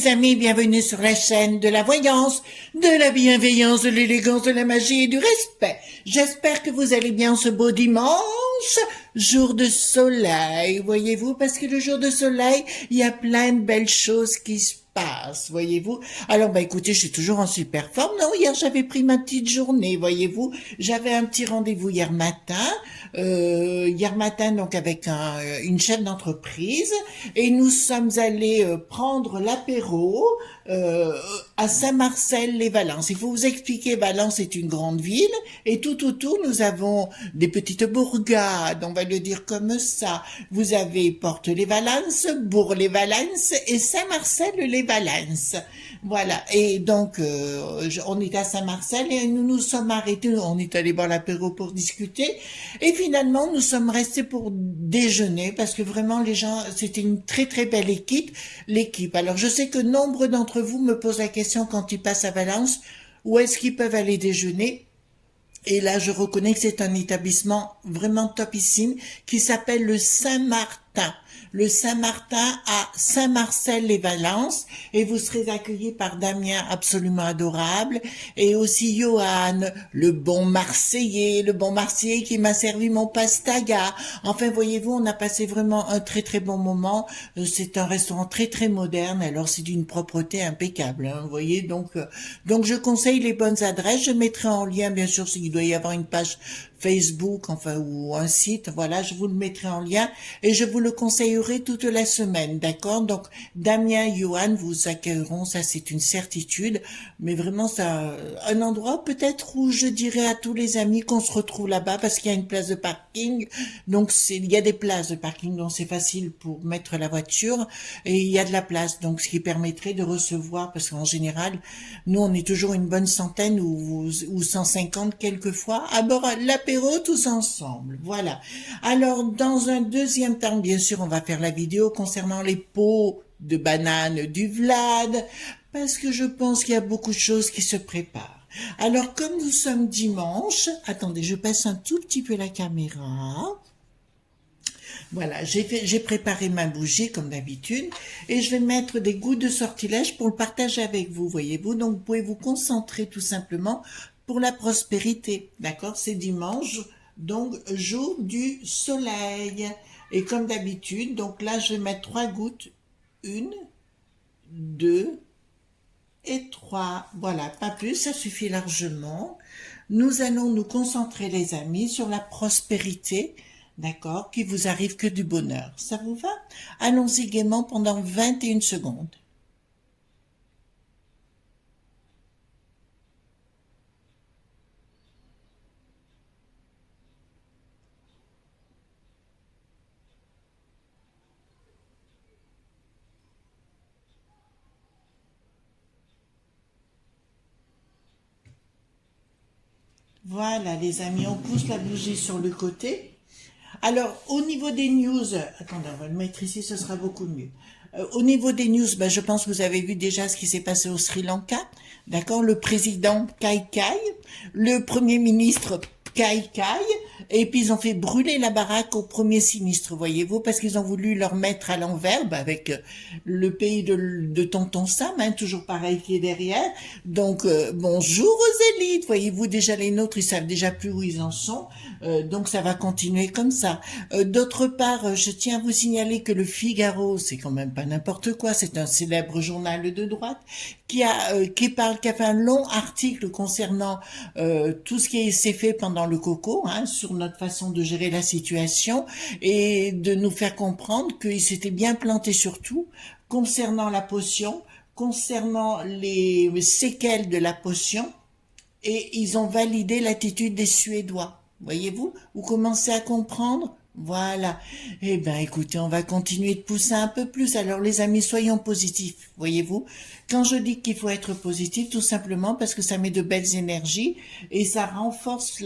les amis, bienvenue sur la chaîne de la voyance, de la bienveillance, de l'élégance, de la magie et du respect. J'espère que vous allez bien ce beau dimanche, jour de soleil, voyez-vous, parce que le jour de soleil, il y a plein de belles choses qui se passent, voyez-vous. Alors, écoutez, je suis toujours en super forme. Non, hier, j'avais pris ma petite journée, voyez-vous. J'avais un petit rendez-vous hier matin, donc avec une chef d'entreprise, et nous sommes allés prendre l'apéro à Saint-Marcel-les-Valences. Il faut vous expliquer, Valence est une grande ville, et tout autour, nous avons des petites bourgades, on va le dire comme ça. Vous avez Porte-les-Valences, Bourg-les-Valences et Saint-Marcel-les-Valences. Voilà, et donc on est à Saint-Marcel et nous nous sommes arrêtés, on est allé boire l'apéro pour discuter, et finalement nous sommes restés pour déjeuner, parce que vraiment les gens, c'était une très très belle l'équipe. Alors je sais que nombre d'entre vous me posent la question quand ils passent à Valence, où est-ce qu'ils peuvent aller déjeuner? Et là, je reconnais que c'est un établissement vraiment topissime qui s'appelle le Saint-Martin. Le Saint-Martin à Saint-Marcel-les-Valences, et vous serez accueillis par Damien, absolument adorable, et aussi Johan, le bon Marseillais qui m'a servi mon pastaga. Enfin, voyez-vous, on a passé vraiment un très très bon moment. C'est un restaurant très très moderne, alors c'est d'une propreté impeccable, hein, vous voyez. Donc je conseille les bonnes adresses. Je mettrai en lien, bien sûr, s'il doit y avoir une page Facebook, enfin, ou un site, voilà, je vous le mettrai en lien, et je vous le conseillerai toute la semaine, d'accord? Donc, Damien et Johan vous accueilleront, ça c'est une certitude, mais vraiment, ça, un endroit peut-être où je dirais à tous les amis qu'on se retrouve là-bas, parce qu'il y a une place de parking, donc il y a des places de parking, donc c'est facile pour mettre la voiture, et il y a de la place, donc ce qui permettrait de recevoir, parce qu'en général, nous on est toujours une bonne centaine ou 150 quelquefois, à bord l'apéro tous ensemble, voilà. Alors, dans un deuxième temps, bien sûr, on va faire la vidéo concernant les pots de bananes du Vlad, parce que je pense qu'il y a beaucoup de choses qui se préparent. Alors, comme nous sommes dimanche, attendez, je passe un tout petit peu la caméra. Voilà, j'ai préparé ma bougie comme d'habitude, et je vais mettre des gouttes de sortilège pour le partager avec vous, voyez-vous. Donc, vous pouvez vous concentrer tout simplement pour la prospérité, d'accord? C'est dimanche, donc jour du soleil. Et comme d'habitude, donc là, je vais mettre 3 gouttes. 1, 2 et 3. Voilà, pas plus, ça suffit largement. Nous allons nous concentrer, les amis, sur la prospérité, d'accord, qui vous arrive que du bonheur. Ça vous va? Allons-y gaiement pendant 21 secondes. Voilà, les amis, on pousse la bougie sur le côté. Alors, au niveau des news, attendez, on va le mettre ici, ce sera beaucoup mieux. Au niveau des news, je pense que vous avez vu déjà ce qui s'est passé au Sri Lanka, d'accord? Le président Kai Kai, le premier ministre Kai Kai, et puis ils ont fait brûler la baraque au premier sinistre, voyez-vous, parce qu'ils ont voulu leur mettre à l'envers, avec le pays de Tonton Sam, hein, toujours pareil qui est derrière. Donc, bonjour aux élites, voyez-vous, déjà les nôtres, ils savent déjà plus où ils en sont, donc ça va continuer comme ça. D'autre part, je tiens à vous signaler que le Figaro, c'est quand même pas n'importe quoi, c'est un célèbre journal de droite, qui a fait un long article concernant tout ce qui s'est fait pendant le Coco, hein, sur notre façon de gérer la situation, et de nous faire comprendre qu'il s'était bien planté surtout concernant la potion, concernant les séquelles de la potion, et ils ont validé l'attitude des Suédois. Voyez-vous, vous commencez à comprendre? Voilà. Eh ben, écoutez, on va continuer de pousser un peu plus. Alors, les amis, soyons positifs. Voyez-vous, quand je dis qu'il faut être positif, tout simplement parce que ça met de belles énergies et ça renforce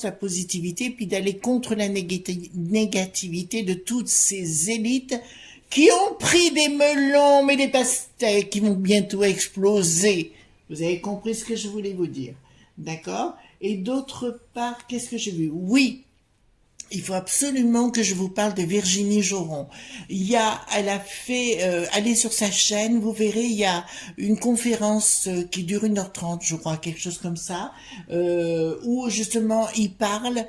la positivité, puis d'aller contre la négativité de toutes ces élites qui ont pris des melons, mais des pastèques qui vont bientôt exploser. Vous avez compris ce que je voulais vous dire. D'accord? Et d'autre part, qu'est-ce que j'ai vu? Oui. Il faut absolument que je vous parle de Virginie Joron. Elle a fait, allez sur sa chaîne, vous verrez, il y a une conférence qui dure 1h30, je crois, quelque chose comme ça, où justement il parle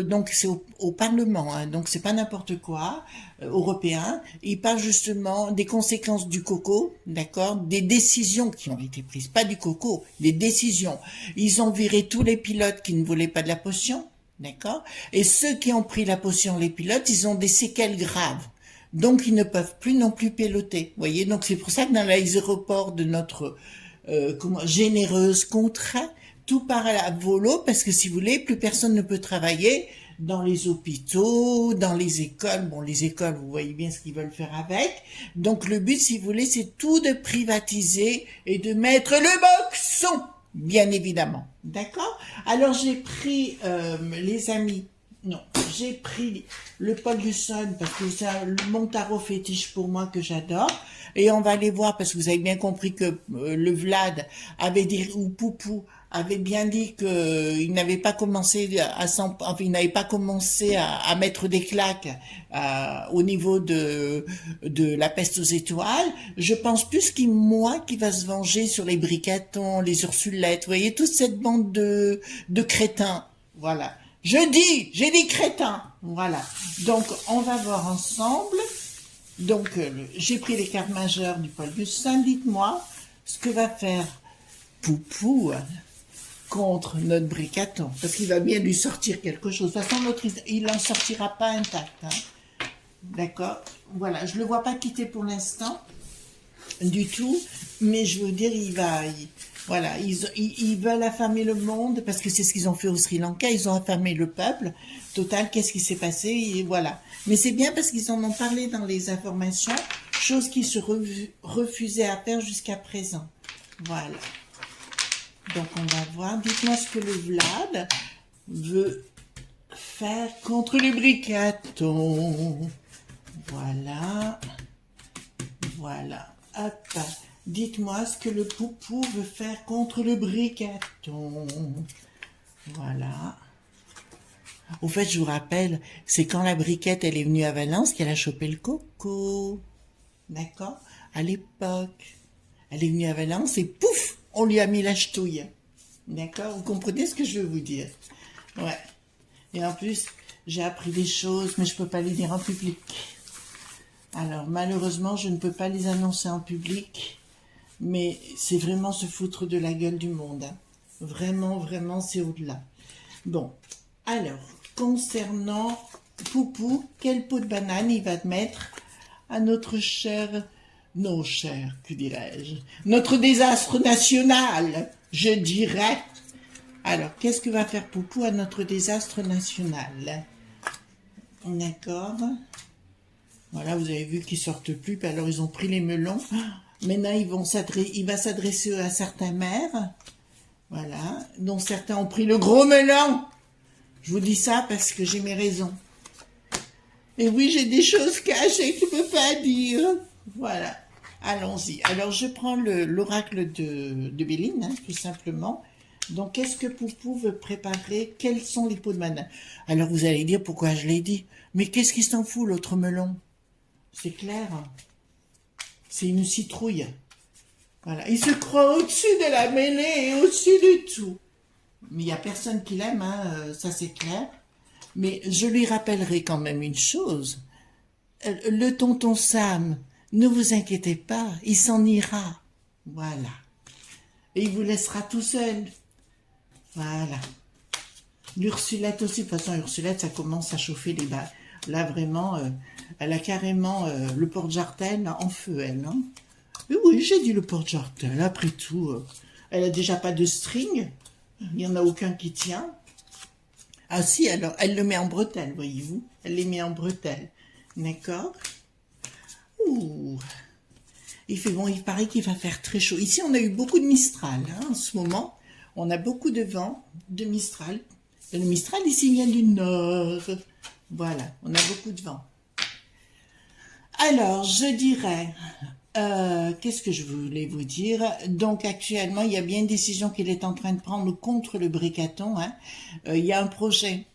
donc c'est au Parlement, hein, donc c'est pas n'importe quoi, européen. Il parle justement des conséquences du coco, d'accord, des décisions qui ont été prises, pas du coco, des décisions. Ils ont viré tous les pilotes qui ne voulaient pas de la potion. D'accord? Et ceux qui ont pris la potion, les pilotes, ils ont des séquelles graves. Donc, ils ne peuvent plus non plus piloter. Vous voyez? Donc, c'est pour ça que dans l'aéroport de notre généreuse contrée, tout part à volo, parce que si vous voulez, plus personne ne peut travailler dans les hôpitaux, dans les écoles. Bon, les écoles, vous voyez bien ce qu'ils veulent faire avec. Donc, le but, si vous voulez, c'est tout de privatiser et de mettre le boxon. Bien évidemment. D'accord? Alors j'ai pris, les amis, non, j'ai pris le Paul Hudson parce que c'est mon tarot fétiche pour moi que j'adore. Et on va aller voir parce que vous avez bien compris que le Vlad avait dit, ou Poupou avait bien dit qu'il n'avait pas commencé enfin, il n'avait pas commencé à mettre des claques au niveau de la peste aux étoiles. Je pense plus qu'il moi qui va se venger sur les Bricatons, les Ursulettes, vous voyez, toute cette bande de crétins. Voilà. J'ai dit crétins. Voilà. Donc on va voir ensemble. Donc j'ai pris les cartes majeures du Paul Hudson. Dites-moi ce que va faire Poupou contre notre Bricaton, parce qu'il va bien lui sortir quelque chose. De toute façon, l'autre, il n'en sortira pas intact. Hein. D'accord? Voilà, je ne le vois pas quitter pour l'instant, du tout, mais je veux dire, voilà, ils veulent affamer le monde, parce que c'est ce qu'ils ont fait au Sri Lanka, ils ont affamé le peuple. Total, qu'est-ce qui s'est passé? Et voilà. Mais c'est bien parce qu'ils en ont parlé dans les informations, chose qu'ils se refusaient à faire jusqu'à présent. Voilà. Donc on va voir, dites-moi ce que le Vlad veut faire contre les Bricatons. Voilà. Voilà. Hop. Dites-moi ce que le Poupou veut faire contre le Bricaton. Voilà. Au fait, je vous rappelle, c'est quand la Briquette, elle est venue à Valence qu'elle a chopé le coco. D'accord? À l'époque. Elle est venue à Valence et pouf, on lui a mis la ch'touille. D'accord? Vous comprenez ce que je veux vous dire? Ouais. Et en plus, j'ai appris des choses, mais je peux pas les dire en public. Alors, malheureusement, je ne peux pas les annoncer en public, mais c'est vraiment se foutre de la gueule du monde. Hein. Vraiment, vraiment, c'est au-delà. Bon, alors, concernant Poupou, quelle peau de banane il va mettre à notre cher... Non, cher, que dirais-je? Notre désastre national, je dirais. Alors, qu'est-ce que va faire Poupou à notre désastre national? D'accord. Voilà, vous avez vu qu'ils sortent plus, puis alors ils ont pris les melons. Maintenant, il va s'adresser à certains maires, voilà, dont certains ont pris le gros melon. Je vous dis ça parce que j'ai mes raisons. Et oui, j'ai des choses cachées que je ne peux pas dire. Voilà, allons-y. Alors, je prends l'oracle de Béline, hein, tout simplement. Donc, qu'est-ce que Poupou veut préparer? Quels sont les pots de banane? Alors, vous allez dire pourquoi je l'ai dit. Mais qu'est-ce qui s'en fout, l'autre melon? C'est clair. C'est une citrouille. Voilà. Il se croit au-dessus de la mêlée et au-dessus de tout. Mais il n'y a personne qui l'aime, hein, ça c'est clair. Mais je lui rappellerai quand même une chose. Le tonton Sam, ne vous inquiétez pas, il s'en ira. Voilà. Et il vous laissera tout seul. Voilà. L'Ursulette aussi. De toute façon, Ursulette, ça commence à chauffer les bas. Là, vraiment, elle a carrément le porte-jartel en feu, elle. Hein. Et oui, j'ai dit le porte-jartel. Après tout, elle a déjà pas de string. Il n'y en a aucun qui tient. Ah si, alors, elle le met en bretelle, voyez-vous. Elle les met en bretelle. D'accord? Ouh. Il fait bon, il paraît qu'il va faire très chaud. Ici, on a eu beaucoup de Mistral, hein, en ce moment. On a beaucoup de vent, de Mistral. Et le Mistral, ici, vient du nord. Voilà, on a beaucoup de vent. Alors, je dirais... qu'est-ce que je voulais vous dire? Donc actuellement, il y a bien une décision qu'il est en train de prendre contre le Bricaton. Hein. Il y a un projet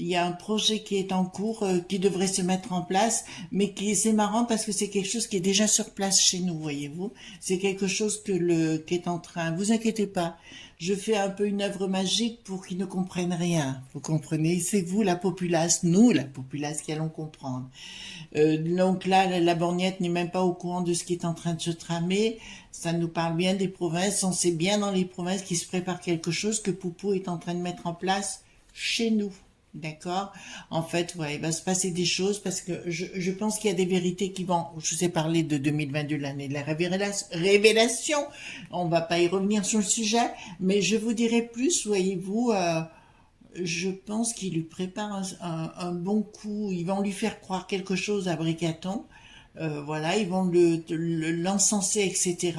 Il y a un projet qui est en cours, qui devrait se mettre en place, mais c'est marrant parce que c'est quelque chose qui est déjà sur place chez nous, voyez-vous. C'est quelque chose qui est en train. Vous inquiétez pas. Je fais un peu une œuvre magique pour qu'ils ne comprennent rien. Vous comprenez? C'est vous, la populace, nous, la populace, qui allons comprendre. Donc là, la borgnette n'est même pas au courant de ce qui est en train de se tramer. Ça nous parle bien des provinces. On sait bien dans les provinces qu'il se prépare quelque chose que Poupou est en train de mettre en place chez nous. D'accord? En fait, ouais, il va se passer des choses parce que je pense qu'il y a des vérités qui vont. Je vous ai parlé de 2022, l'année de la révélation. On va pas y revenir sur le sujet, mais je vous dirai plus, voyez-vous. Je pense qu'il lui prépare un bon coup. Ils vont lui faire croire quelque chose à Bricaton. Voilà, ils vont l'encenser, etc.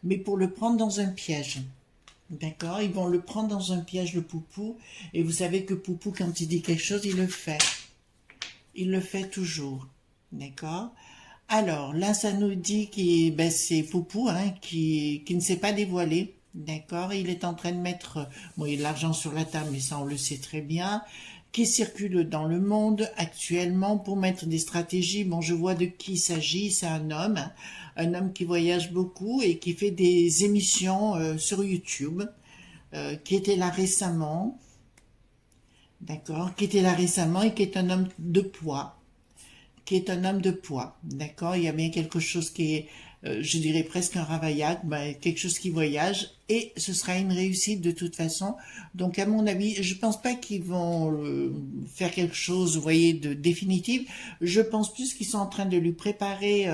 Mais pour le prendre dans un piège. D'accord? Ils vont le prendre dans un piège, le Poupou. Et vous savez que Poupou, quand il dit quelque chose, il le fait. Il le fait toujours. D'accord? Alors, là, ça nous dit que ben, c'est Poupou hein, qui ne s'est pas dévoilé. D'accord? Il est en train de mettre, bon, il y a de l'argent sur la table, mais ça, on le sait très bien, qui circule dans le monde actuellement pour mettre des stratégies. Bon, je vois de qui il s'agit. C'est hein, un homme qui voyage beaucoup et qui fait des émissions sur YouTube, qui était là récemment, d'accord, qui était là récemment et qui est un homme de poids, d'accord. Il y a bien quelque chose qui est, je dirais presque un ravaillac, ben, quelque chose qui voyage et ce sera une réussite de toute façon. Donc à mon avis, je pense pas qu'ils vont faire quelque chose, vous voyez, de définitif. Je pense plus qu'ils sont en train de lui préparer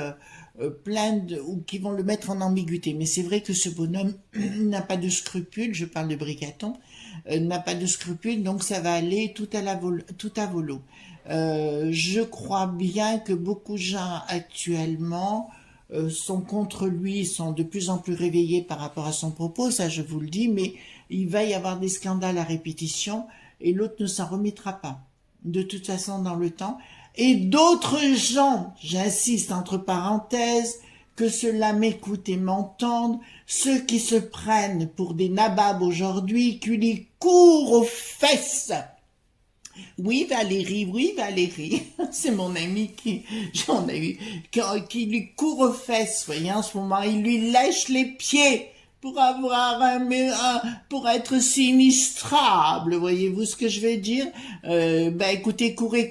ou qui vont le mettre en ambiguïté. Mais c'est vrai que ce bonhomme n'a pas de scrupules, je parle de Bricaton, n'a pas de scrupules, donc ça va aller tout à volo. Je crois bien que beaucoup de gens actuellement sont contre lui, sont de plus en plus réveillés par rapport à son propos, ça je vous le dis, mais il va y avoir des scandales à répétition et l'autre ne s'en remettra pas. De toute façon, dans le temps, et d'autres gens, j'insiste entre parenthèses, que cela m'écoute et m'entendent, ceux qui se prennent pour des nababs aujourd'hui, qui lui courent aux fesses. Oui Valérie, c'est mon ami j'en ai eu, qui lui court aux fesses, voyez, en ce moment, il lui lèche les pieds pour avoir pour être sinistrable, voyez-vous ce que je vais dire? Ben écoutez, courez,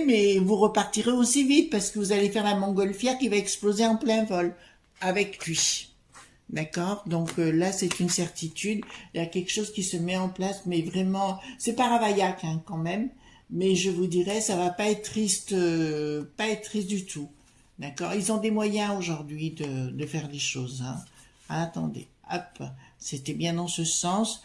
mais vous repartirez aussi vite parce que vous allez faire la montgolfière qui va exploser en plein vol avec lui. D'accord? Donc là, c'est une certitude. Il y a quelque chose qui se met en place, mais vraiment, c'est pas Ravaillac hein, quand même. Mais je vous dirais, ça va pas être triste du tout. D'accord? Ils ont des moyens aujourd'hui de faire des choses. Hein. Ah, attendez, hop, c'était bien dans ce sens.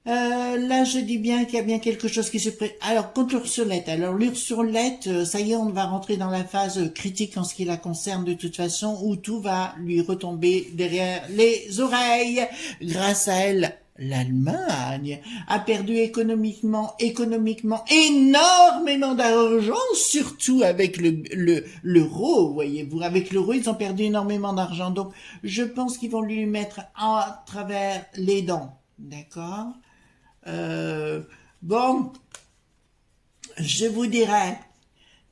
Là, je dis bien qu'il y a bien quelque chose qui se prépare. Alors, contre l'Ursulette. Alors, l'Ursulette, ça y est, on va rentrer dans la phase critique en ce qui la concerne de toute façon, où tout va lui retomber derrière les oreilles. Grâce à elle, l'Allemagne a perdu économiquement énormément d'argent, surtout avec l'euro, voyez-vous. Avec l'euro, ils ont perdu énormément d'argent. Donc, je pense qu'ils vont lui mettre à travers les dents. D'accord? Bon, je vous dirais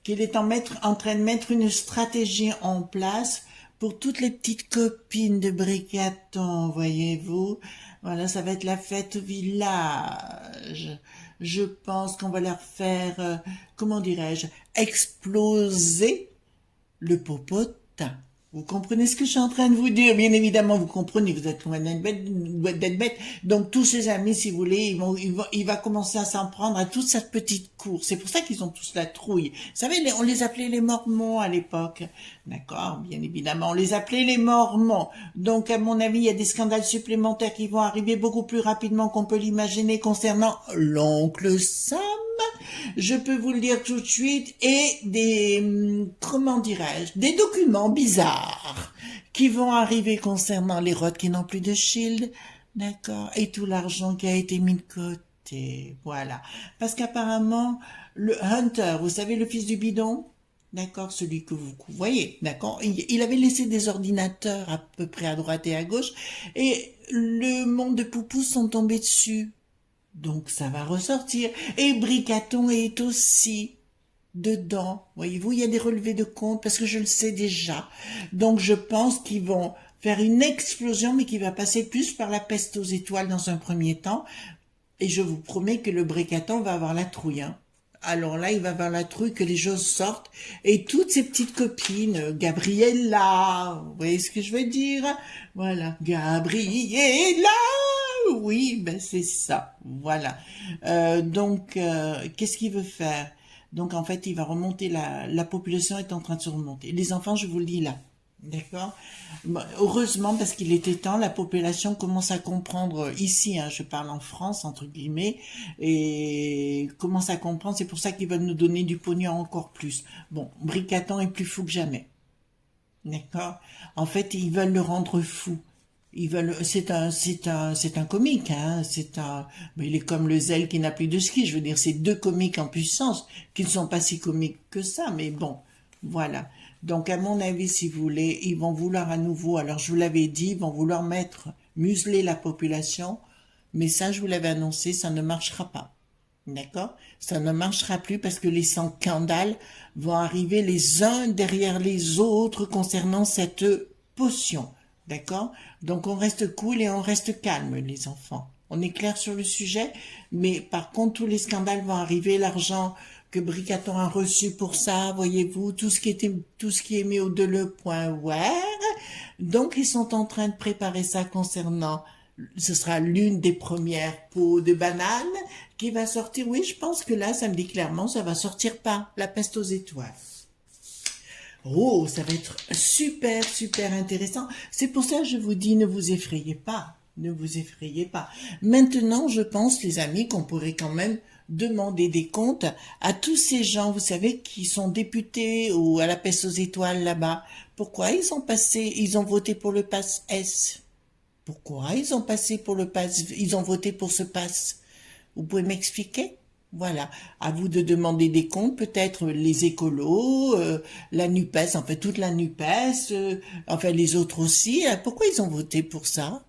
qu'il est en train de mettre une stratégie en place pour toutes les petites copines de Bricaton, voyez-vous. Voilà, ça va être la fête au village. Je pense qu'on va leur faire, comment dirais-je, exploser le popotin. Vous comprenez ce que je suis en train de vous dire? Bien évidemment, vous comprenez, vous êtes loin d'être bête. Donc, tous ces amis, si vous voulez, il va commencer à s'en prendre à toute cette petite cour. C'est pour ça qu'ils ont tous la trouille. Vous savez, on les appelait les Mormons à l'époque. D'accord? Bien évidemment, on les appelait les Mormons. Donc, à mon avis, il y a des scandales supplémentaires qui vont arriver beaucoup plus rapidement qu'on peut l'imaginer concernant l'oncle Sam. Je peux vous le dire tout de suite, et comment dirais-je, des documents bizarres qui vont arriver concernant les Roths qui n'ont plus de shield, d'accord, et tout l'argent qui a été mis de côté, voilà. Parce qu'apparemment, le Hunter, vous savez, le fils du bidon, d'accord, celui que vous voyez, d'accord, il avait laissé des ordinateurs à peu près à droite et à gauche, et le monde de Poupou sont tombés dessus. Donc ça va ressortir. Et Bricaton est aussi dedans. Voyez-vous, il y a des relevés de compte parce que je le sais déjà. Donc je pense qu'ils vont faire une explosion, mais qui va passer plus par la peste aux étoiles dans un premier temps. Et je vous promets que le Bricaton va avoir la trouille, hein. Alors là, il va avoir la trouille que les choses sortent. Et toutes ses petites copines, Gabriella, vous voyez ce que je veux dire? Voilà, Gabriella, oui, ben c'est ça, voilà. Qu'est-ce qu'il veut faire? Donc en fait, il va remonter, la population est en train de se remonter. Les enfants, je vous le dis là. D'accord. Bon, heureusement, parce qu'il était temps, la population commence à comprendre ici, hein, je parle en France, entre guillemets, et commence à comprendre, c'est pour ça qu'ils veulent nous donner du pognon encore plus. Bon, Bricaton est plus fou que jamais. D'accord. En fait, ils veulent le rendre fou. Ils veulent, c'est un comique, hein. Mais il est comme le zèle qui n'a plus de ski. Je veux dire, c'est deux comiques en puissance qui ne sont pas si comiques que ça. Mais bon, voilà. Donc, à mon avis, si vous voulez, ils vont vouloir à nouveau. Alors, je vous l'avais dit, ils vont vouloir museler la population. Mais ça, je vous l'avais annoncé, ça ne marchera pas. D'accord? Ça ne marchera plus parce que les scandales vont arriver les uns derrière les autres concernant cette potion. D'accord? Donc on reste cool et on reste calme, les enfants. On est clair sur le sujet, mais par contre, tous les scandales vont arriver, l'argent que Bricaton a reçu pour ça, voyez-vous, tout ce qui est mis au deleu.ware. Donc ils sont en train de préparer ça concernant, ce sera l'une des premières peaux de banane qui va sortir. Oui, je pense que là, ça me dit clairement, ça va sortir par la peste aux étoiles. Oh, ça va être super, super intéressant. C'est pour ça que je vous dis, ne vous effrayez pas. Ne vous effrayez pas. Maintenant, je pense, les amis, qu'on pourrait quand même demander des comptes à tous ces gens, vous savez, qui sont députés ou à la peste aux étoiles là-bas. Pourquoi ils ont voté pour le pass S? Pourquoi ils ont voté pour ce pass? Vous pouvez m'expliquer? Voilà, à vous de demander des comptes, peut-être les écolos, la NUPES, enfin toute la NUPES, enfin les autres aussi. Pourquoi ils ont voté pour ça?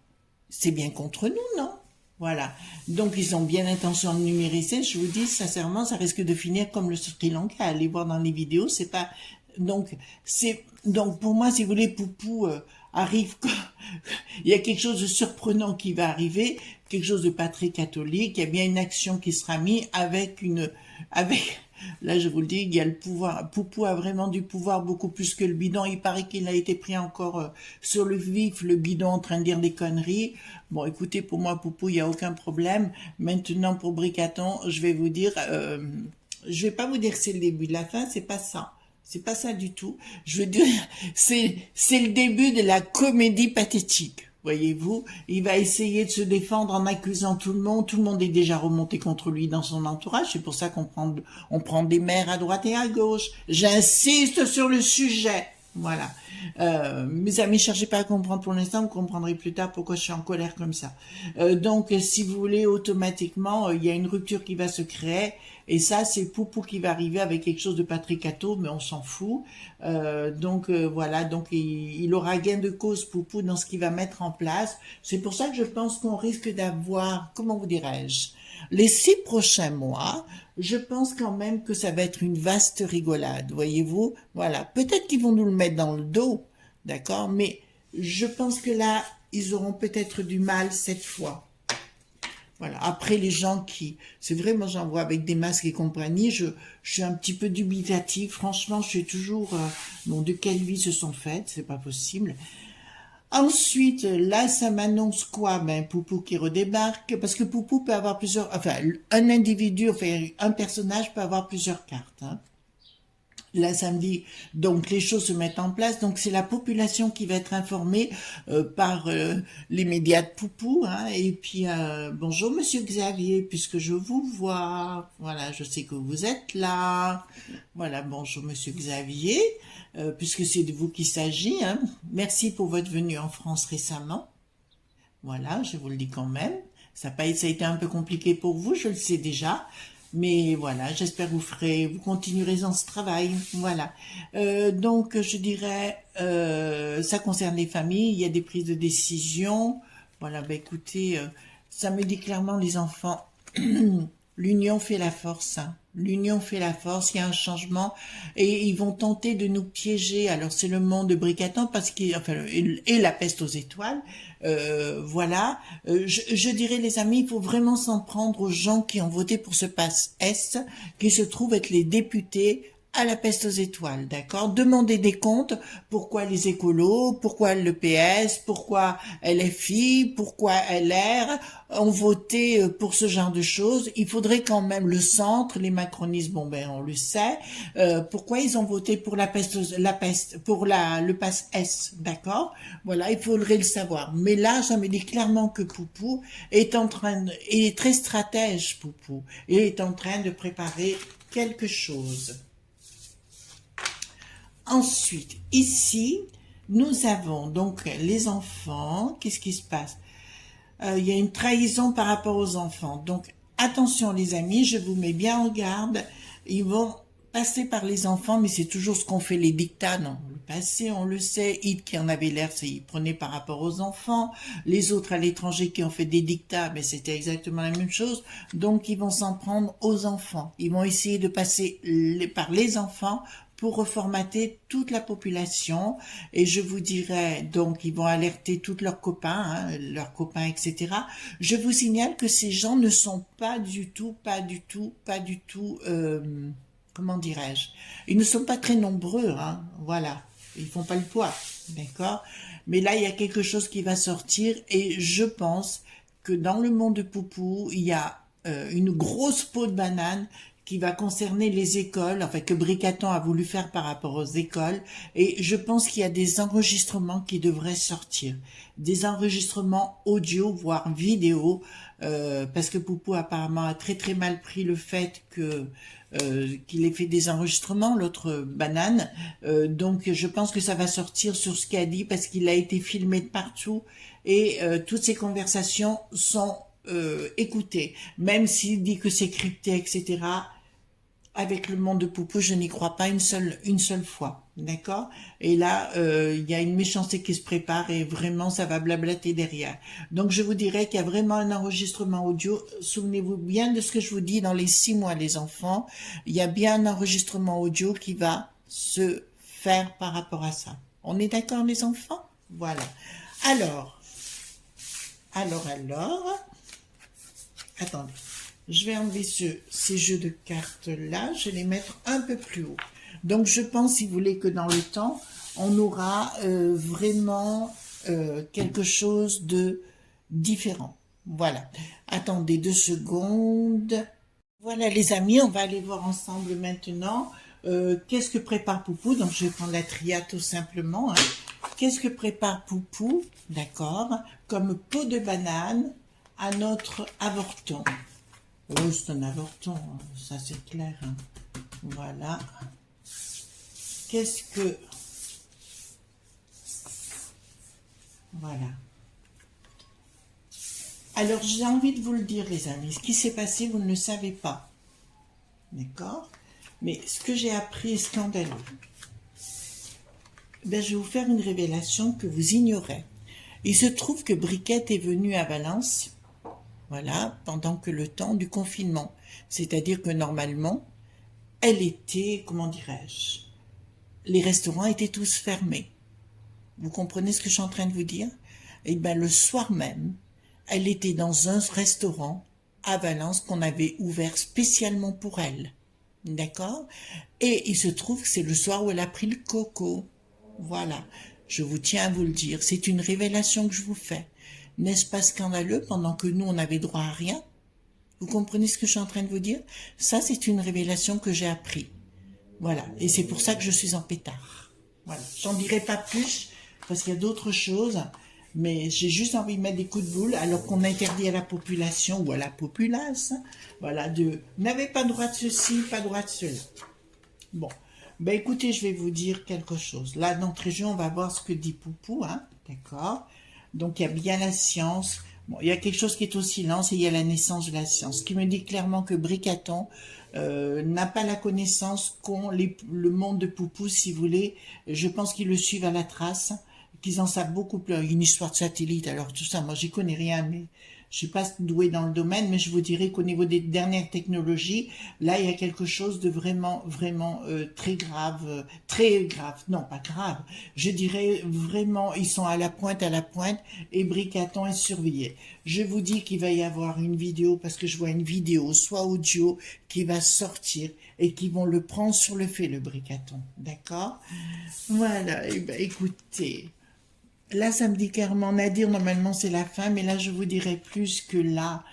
C'est bien contre nous, non? Voilà. Donc ils ont bien l'intention de numériser. Je vous dis sincèrement, ça risque de finir comme le Sri Lanka. Allez voir dans les vidéos, c'est pas. Donc pour moi, si vous voulez, Poupou arrive. Il y a quelque chose de surprenant qui va arriver, quelque chose de pas très catholique. Il y a bien une action qui sera mise avec. Là, je vous le dis, il y a le pouvoir. Poupou a vraiment du pouvoir, beaucoup plus que le bidon. Il paraît qu'il a été pris encore sur le vif, le bidon en train de dire des conneries. Bon, écoutez, pour moi, Poupou, il n'y a aucun problème. Maintenant, pour Bricaton, je vais vous dire, je vais pas vous dire que c'est le début de la fin, c'est pas ça. C'est pas ça du tout. Je veux dire, c'est le début de la comédie pathétique. Voyez-vous, il va essayer de se défendre en accusant tout le monde. Tout le monde est déjà remonté contre lui dans son entourage. C'est pour ça on prend des maires à droite et à gauche. J'insiste sur le sujet. Voilà. Mes amis, cherchez pas à comprendre pour l'instant, vous comprendrez plus tard pourquoi je suis en colère comme ça. Donc, si vous voulez, automatiquement, il y a une rupture qui va se créer. Et ça, c'est Poupou qui va arriver avec quelque chose de pas très catho, mais on s'en fout. Voilà, donc il aura gain de cause, Poupou, dans ce qu'il va mettre en place. C'est pour ça que je pense qu'on risque d'avoir, comment vous dirais-je, les 6 prochains mois, je pense quand même que ça va être une vaste rigolade, voyez-vous. Voilà, peut-être qu'ils vont nous le mettre dans le dos, d'accord, mais je pense que là, ils auront peut-être du mal cette fois. Voilà. Après, les gens c'est vrai, moi j'en vois avec des masques et compagnie, je suis un petit peu dubitatif. Franchement, je suis toujours, bon, de quelle vie se sont faites, c'est pas possible. Ensuite, là, ça m'annonce quoi? Ben, Poupou qui redébarque, parce que Poupou peut avoir enfin, un individu, enfin, un personnage peut avoir plusieurs cartes, hein. Là, samedi, donc les choses se mettent en place. Donc c'est la population qui va être informée par les médias de Poupou. Hein, et puis bonjour Monsieur Xavier, puisque je vous vois. Voilà, je sais que vous êtes là. Voilà, bonjour Monsieur Xavier, puisque c'est de vous qu'il s'agit. Hein. Merci pour votre venue en France récemment. Voilà, je vous le dis quand même. Ça a été un peu compliqué pour vous, je le sais déjà. Mais voilà, j'espère que vous continuerez dans ce travail. Voilà. Donc, je dirais, ça concerne les familles. Il y a des prises de décision. Voilà, bah écoutez, ça me dit clairement les enfants. L'union fait la force, hein. L'union fait la force, il y a un changement et ils vont tenter de nous piéger. Alors c'est le monde de Bricatan parce qu'il enfin et la peste aux étoiles. Voilà. Je dirais les amis, il faut vraiment s'en prendre aux gens qui ont voté pour ce pass S, qui se trouvent être les députés à la peste aux étoiles, d'accord? Demander des comptes, pourquoi les écolos, pourquoi le PS, pourquoi LFI, pourquoi LR ont voté pour ce genre de choses. Il faudrait quand même le centre, les macronistes, bon ben on le sait, pourquoi ils ont voté pour la peste, pour le pass S, d'accord? Voilà, il faudrait le savoir. Mais là, ça me dit clairement que Poupou est très stratège, Poupou, et est en train de préparer quelque chose. Ensuite, ici, nous avons donc les enfants. Qu'est-ce qui se passe? Il y a une trahison par rapport aux enfants. Donc, attention les amis, je vous mets bien en garde. Ils vont passer par les enfants, mais c'est toujours ce qu'ont fait les dictats dans le passé, on le sait. Hit qui en avait l'air, c'est il prenait par rapport aux enfants. Les autres à l'étranger qui ont fait des dictats, mais c'était exactement la même chose. Donc, ils vont s'en prendre aux enfants. Ils vont essayer de passer par les enfants pour reformater toute la population. Et je vous dirais, donc, ils vont alerter tous leurs copains, etc. Je vous signale que ces gens ne sont pas du tout, comment dirais-je, ils ne sont pas très nombreux, hein, voilà. Ils font pas le poids, d'accord? Mais là, il y a quelque chose qui va sortir et je pense que dans le monde de Poupou, il y a une grosse peau de banane qui va concerner les écoles, enfin que Bricatan a voulu faire par rapport aux écoles, et je pense qu'il y a des enregistrements qui devraient sortir, des enregistrements audio, voire vidéo, parce que Poupou apparemment a très très mal pris le fait que qu'il ait fait des enregistrements, l'autre banane, donc je pense que ça va sortir sur ce qu'a dit, parce qu'il a été filmé de partout, et toutes ces conversations sont écoutez, même s'il dit que c'est crypté, etc., avec le monde de Poupou, je n'y crois pas une seule fois, d'accord? Et là, il y a une méchanceté qui se prépare et vraiment, ça va blablater derrière. Donc, je vous dirais qu'il y a vraiment un enregistrement audio. Souvenez-vous bien de ce que je vous dis dans les 6 mois, les enfants. Il y a bien un enregistrement audio qui va se faire par rapport à ça. On est d'accord, les enfants? Voilà. Alors, attendez, je vais enlever ces jeux de cartes-là, je vais les mettre un peu plus haut. Donc, je pense, si vous voulez, que dans le temps, on aura vraiment quelque chose de différent. Voilà. Attendez 2 secondes. Voilà, les amis, on va aller voir ensemble maintenant. Qu'est-ce que prépare Poupou? Donc, je vais prendre la triade tout simplement. Hein. Qu'est-ce que prépare Poupou? D'accord. Comme peau de banane à notre avorton. Oh, c'est un avorton, ça c'est clair. Hein. Voilà. Qu'est-ce que... Voilà. Alors, j'ai envie de vous le dire, les amis. Ce qui s'est passé, vous ne le savez pas. D'accord? Mais ce que j'ai appris est scandaleux. Ben, je vais vous faire une révélation que vous ignorez. Il se trouve que Briquette est venue à Valence, voilà, pendant que le temps du confinement. C'est-à-dire que normalement, elle était, comment dirais-je, les restaurants étaient tous fermés. Vous comprenez ce que je suis en train de vous dire? Eh bien, le soir même, elle était dans un restaurant à Valence qu'on avait ouvert spécialement pour elle. D'accord? Et il se trouve que c'est le soir où elle a pris le coco. Voilà. Je vous tiens à vous le dire. C'est une révélation que je vous fais. N'est-ce pas scandaleux pendant que nous, on n'avait droit à rien? Vous comprenez ce que je suis en train de vous dire? Ça, c'est une révélation que j'ai appris. Voilà. Et c'est pour ça que je suis en pétard. Voilà. J'en dirai pas plus, parce qu'il y a d'autres choses, mais j'ai juste envie de mettre des coups de boule, alors qu'on interdit à la population, ou à la populace, voilà, n'avez pas droit de ceci, pas droit de cela. Bon. Ben écoutez, je vais vous dire quelque chose. Là, d'entrée de jeu, on va voir ce que dit Poupou, hein, d'accord? Donc, il y a bien la science. Bon, il y a quelque chose qui est au silence et il y a la naissance de la science. Ce qui me dit clairement que Bricatan n'a pas la connaissance qu'ont le monde de Poupou, si vous voulez. Je pense qu'ils le suivent à la trace, qu'ils en savent beaucoup plus. Une histoire de satellite, alors tout ça, moi, j'y connais rien, mais Je suis pas douée dans le domaine, mais je vous dirais qu'au niveau des dernières technologies, là, il y a quelque chose de vraiment, vraiment très grave. Non, pas grave. Je dirais vraiment, ils sont à la pointe, et Bricaton est surveillé. Je vous dis qu'il va y avoir une vidéo, parce que je vois une vidéo, soit audio, qui va sortir et qui vont le prendre sur le fait, le Bricaton. D'accord? Voilà. Eh ben, écoutez. Là, ça me dit clairement, Nadir, normalement c'est la fin, mais là je vous dirai plus que là,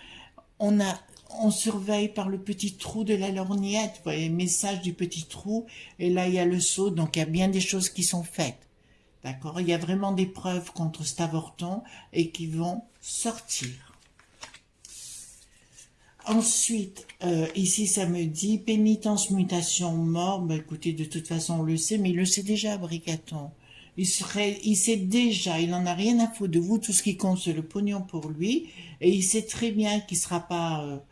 on a, on surveille par le petit trou de la lorgnette, vous voyez, message du petit trou, et là il y a le sceau, donc il y a bien des choses qui sont faites. D'accord? Il y a vraiment des preuves contre cet avorton et qui vont sortir. Ensuite, ici ça me dit pénitence, mutation, mort. Ben écoutez, de toute façon on le sait, mais il le sait déjà, Bricaton. Il sait déjà, il n'en a rien à foutre de vous, tout ce qui compte c'est le pognon pour lui, et il sait très bien qu'il ne sera pas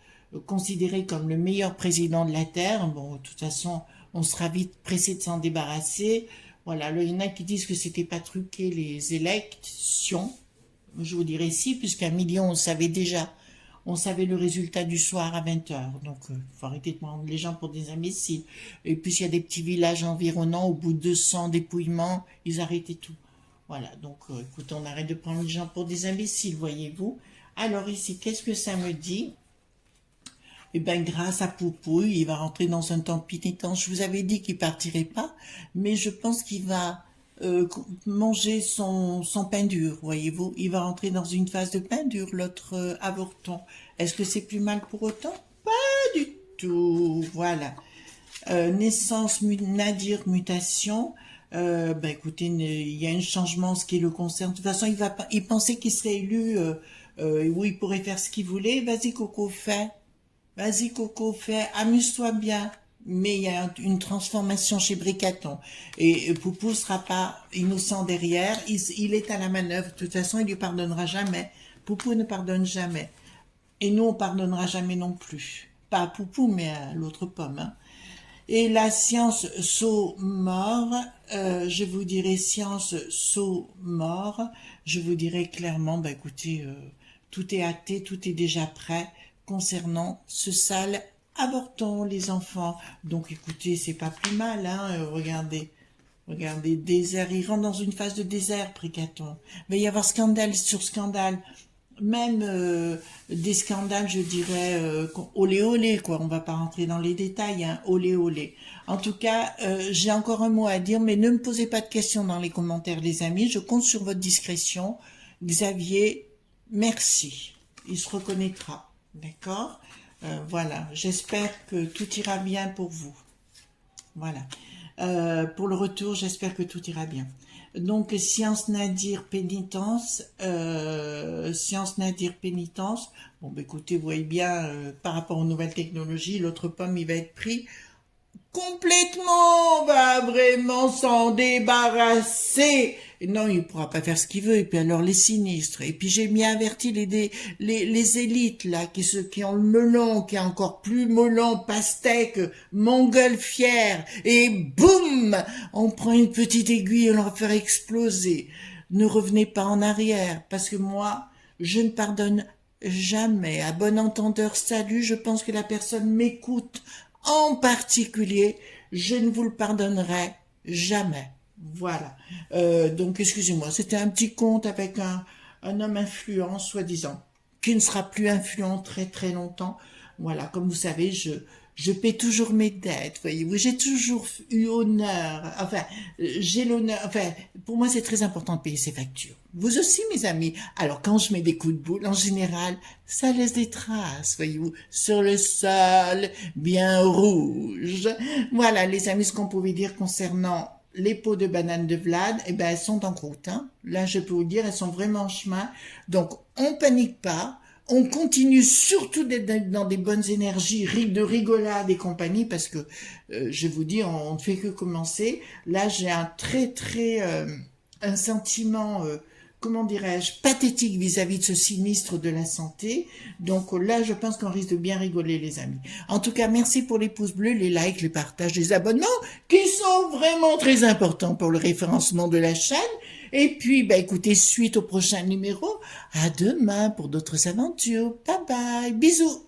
considéré comme le meilleur président de la Terre. Bon, de toute façon, on sera vite pressé de s'en débarrasser. Voilà, là, il y en a qui disent que c'était pas truqué les élections. Je vous dirais si, puisqu'à million, on savait déjà. On savait le résultat du soir à 20 heures. Donc, faut arrêter de prendre les gens pour des imbéciles. Et puis, il y a des petits villages environnants, au bout de 200 dépouillements, ils arrêtaient tout. Voilà, donc, écoute, on arrête de prendre les gens pour des imbéciles, voyez-vous. Alors, ici, qu'est-ce que ça me dit? Eh bien, grâce à Poupouille, il va rentrer dans un temps pénitent. Je vous avais dit qu'il partirait pas, mais je pense qu'il va manger son pain dur, voyez-vous. Il va rentrer dans une phase de pain dur, l'autre avorton. Est-ce que c'est plus mal pour autant? Pas du tout. Voilà. Naissance, Nadir, mutation. Ben écoutez, il y a un changement, ce qui le concerne. De toute façon, il pensait qu'il serait élu, où il pourrait faire ce qu'il voulait. Vas-y, Coco, fais. Vas-y, Coco, fais. Amuse-toi bien. Mais il y a une transformation chez Bricaton. Et Poupou sera pas innocent derrière. Il est à la manœuvre. De toute façon, il lui pardonnera jamais. Poupou ne pardonne jamais. Et nous, on pardonnera jamais non plus. Pas à Poupou, mais à l'autre pomme. Hein. Et la science saut-mort, je vous dirai science saut-mort. Je vous dirai clairement, bah écoutez, tout est acté, tout est déjà prêt concernant ce sale avorton, les enfants. Donc écoutez, c'est pas plus mal, hein, regardez. Regardez, désert, il rentre dans une phase de désert, Bricaton. Il va y avoir scandale sur scandale. Même des scandales, je dirais, olé olé, quoi. On va pas rentrer dans les détails, hein, olé olé. En tout cas, j'ai encore un mot à dire, mais ne me posez pas de questions dans les commentaires, les amis. Je compte sur votre discrétion. Xavier, merci. Il se reconnaîtra, d'accord? Voilà, j'espère que tout ira bien pour vous. Voilà. Pour le retour, j'espère que tout ira bien. Donc, science Nadir pénitence, science Nadir pénitence. Bon, bah, écoutez, vous voyez bien, par rapport aux nouvelles technologies, l'autre pomme, il va être pris complètement, on va vraiment s'en débarrasser. Et non, il ne pourra pas faire ce qu'il veut. Et puis alors les sinistres. Et puis j'ai bien averti les élites là, qui ont le melon, qui est encore plus melon, pastèque, montgolfière. Et boum, on prend une petite aiguille et on leur fait exploser. Ne revenez pas en arrière, parce que moi, je ne pardonne jamais. À bon entendeur, salut. Je pense que la personne m'écoute. En particulier, je ne vous le pardonnerai jamais. Voilà. Donc, excusez-moi, c'était un petit conte avec un homme influent, soi-disant, qui ne sera plus influent très très longtemps. Voilà, comme vous savez, je paie toujours mes dettes, voyez-vous, j'ai toujours eu honneur, enfin, j'ai l'honneur, enfin, pour moi c'est très important de payer ses factures. Vous aussi, mes amis. Alors, quand je mets des coups de boule, en général, ça laisse des traces, voyez-vous, sur le sol, bien rouge. Voilà, les amis, ce qu'on pouvait dire concernant les pots de banane de Vlad, eh ben, elles sont en route, hein. Là, je peux vous le dire, elles sont vraiment en chemin. Donc, on panique pas. On continue surtout d'être dans des bonnes énergies, de rigolade et compagnie, parce que, je vous dis, on ne fait que commencer. Là, j'ai un un sentiment, comment dirais-je, pathétique vis-à-vis de ce sinistre de la santé. Donc là, je pense qu'on risque de bien rigoler, les amis. En tout cas, merci pour les pouces bleus, les likes, les partages, les abonnements, qui sont vraiment très importants pour le référencement de la chaîne. Et puis, bah, écoutez, suite au prochain numéro, à demain pour d'autres aventures. Bye bye, bisous.